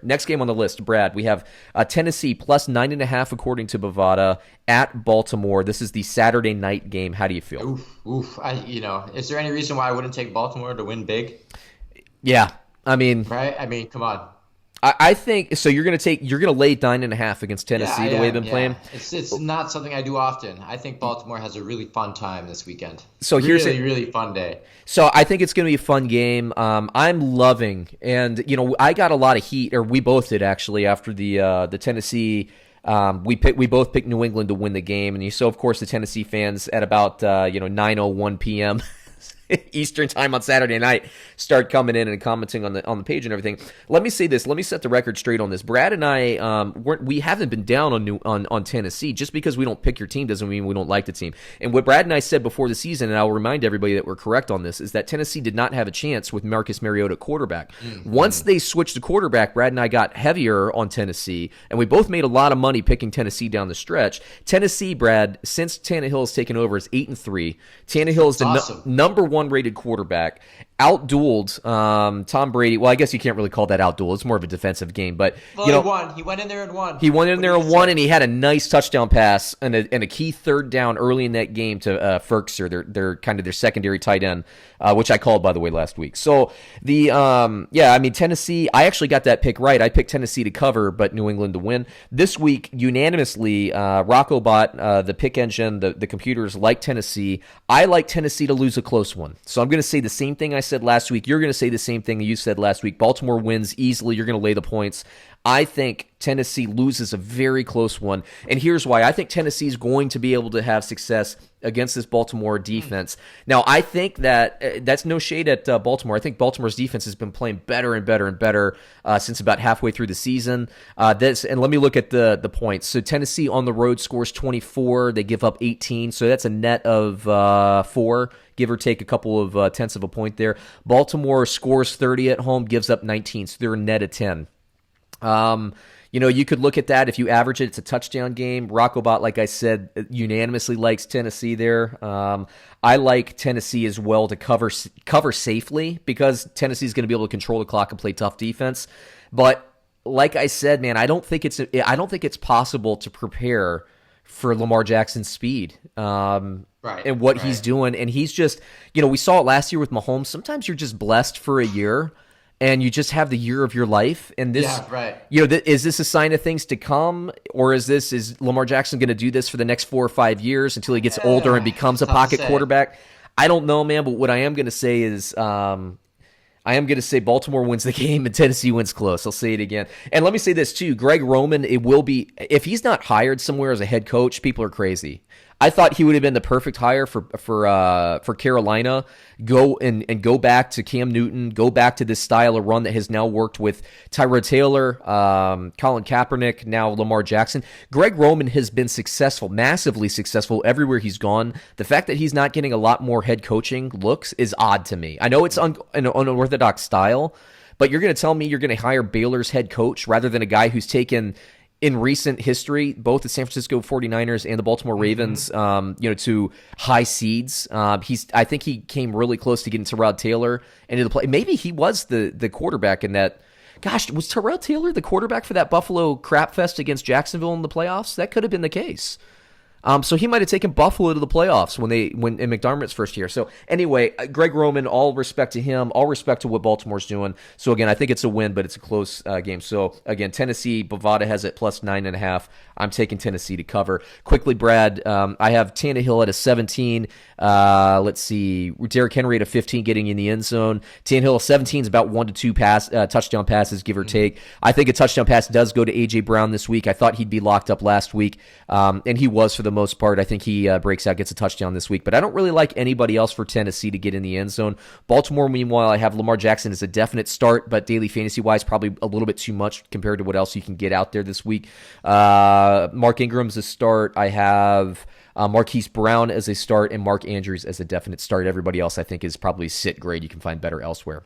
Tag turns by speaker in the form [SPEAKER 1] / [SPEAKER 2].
[SPEAKER 1] Next game on the list, Brad, we have Tennessee plus 9.5 according to Bovada at Baltimore. This is the Saturday night game. How do you feel?
[SPEAKER 2] Oof. Is there any reason why I wouldn't take Baltimore to win big?
[SPEAKER 1] Yeah, I mean,
[SPEAKER 2] Right? I mean, come on.
[SPEAKER 1] I think so. You're gonna lay 9.5 against
[SPEAKER 2] Yeah,
[SPEAKER 1] Tennessee
[SPEAKER 2] I
[SPEAKER 1] the way they've
[SPEAKER 2] am.
[SPEAKER 1] been playing.
[SPEAKER 2] Yeah, it's not something I do often. I think Baltimore has a really fun time this weekend.
[SPEAKER 1] So here's
[SPEAKER 2] Really,
[SPEAKER 1] it.
[SPEAKER 2] really fun day.
[SPEAKER 1] So I think it's going to be a fun game. I'm loving, and I got a lot of heat, or we both did actually after the Tennessee. We both picked New England to win the game, and you saw, of course, the Tennessee fans at about 9:01 p.m. Eastern time on Saturday night start coming in and commenting on the page and everything. Let me say this. Let me set the record straight on this. Brad and I we haven't been down on Tennessee. Just because we don't pick your team doesn't mean we don't like the team. And what Brad and I said before the season, and I'll remind everybody that we're correct on this, is that Tennessee did not have a chance with Marcus Mariota at quarterback. Mm-hmm. Once they switched to quarterback, Brad and I got heavier on Tennessee, and we both made a lot of money picking Tennessee down the stretch. Tennessee, Brad, since Tannehill has taken over, is 8-3. Tannehill is the
[SPEAKER 2] awesome.
[SPEAKER 1] number one rated quarterback, outdueled Tom Brady. Well, I guess you can't really call that outduel. It's more of a defensive game, but
[SPEAKER 2] he won. He went in there and won.
[SPEAKER 1] He went in there and won, and he had a nice touchdown pass and a key third down early in that game to Ferkser, their kind of their secondary tight end, which I called, by the way, last week. So Tennessee. I actually got that pick right. I picked Tennessee to cover, but New England to win. This week, unanimously, RoccoBot, the pick engine, the computers like Tennessee. I like Tennessee to lose a close one. So I'm going to say the same thing I said last week. You're going to say the same thing you said last week. Baltimore wins easily. You're going to lay the points. I think Tennessee loses a very close one. And here's why. I think Tennessee is going to be able to have success against this Baltimore defense. Now, I think that that's no shade at Baltimore. I think Baltimore's defense has been playing better and better and better since about halfway through the season. And let me look at the points. So Tennessee on the road scores 24. They give up 18. So that's a net of 4. Give or take a couple of tenths of a point there. Baltimore scores 30 at home, gives up 19. So they're a net of 10. You could look at that. If you average it, it's a touchdown game. RoccoBot, like I said, unanimously likes Tennessee there. I like Tennessee as well to cover safely because Tennessee is going to be able to control the clock and play tough defense. But like I said, man, I don't think it's possible to prepare for Lamar Jackson's speed. And what he's doing. And he's just, we saw it last year with Mahomes. Sometimes you're just blessed for a year and you just have the year of your life. And this, is this a sign of things to come? Or is Lamar Jackson going to do this for the next 4 or 5 years until he gets older and becomes a pocket quarterback? I don't know, man. But what I am going to say is, Baltimore wins the game and Tennessee wins close. I'll say it again. And let me say this too. Greg Roman, it will be, if he's not hired somewhere as a head coach, people are crazy. I thought he would have been the perfect hire for Carolina. Go back to Cam Newton. Go back to this style of run that has now worked with Tyrod Taylor, Colin Kaepernick, now Lamar Jackson. Greg Roman has been successful, massively successful everywhere he's gone. The fact that he's not getting a lot more head coaching looks is odd to me. I know it's an unorthodox style, but you're going to tell me you're going to hire Baylor's head coach rather than a guy who's taken, in recent history, both the San Francisco 49ers and the Baltimore Ravens, to high seeds. I think he came really close to getting Tyrod Taylor into the play. Maybe he was the quarterback in that. Gosh, was Tyrod Taylor the quarterback for that Buffalo crap fest against Jacksonville in the playoffs? That could have been the case. So he might have taken Buffalo to the playoffs when in McDermott's first year. So anyway, Greg Roman, all respect to him, all respect to what Baltimore's doing. So again, I think it's a win, but it's a close game. So again, Tennessee, Bovada has it plus 9.5. I'm taking Tennessee to cover. Quickly, Brad, I have Tannehill at a 17. Let's see, Derrick Henry at a 15 getting in the end zone. Tannehill 17 is about 1 to 2 touchdown passes, give or take. I think a touchdown pass does go to A.J. Brown this week. I thought he'd be locked up last week, and he was for the most part. I think he breaks out, gets a touchdown this week. But I don't really like anybody else for Tennessee to get in the end zone. Baltimore, meanwhile, I have Lamar Jackson as a definite start, but daily fantasy-wise, probably a little bit too much compared to what else you can get out there this week. Mark Ingram's a start. I have Marquise Brown as a start and Mark Andrews as a definite start. Everybody else, I think, is probably sit grade. You can find better elsewhere.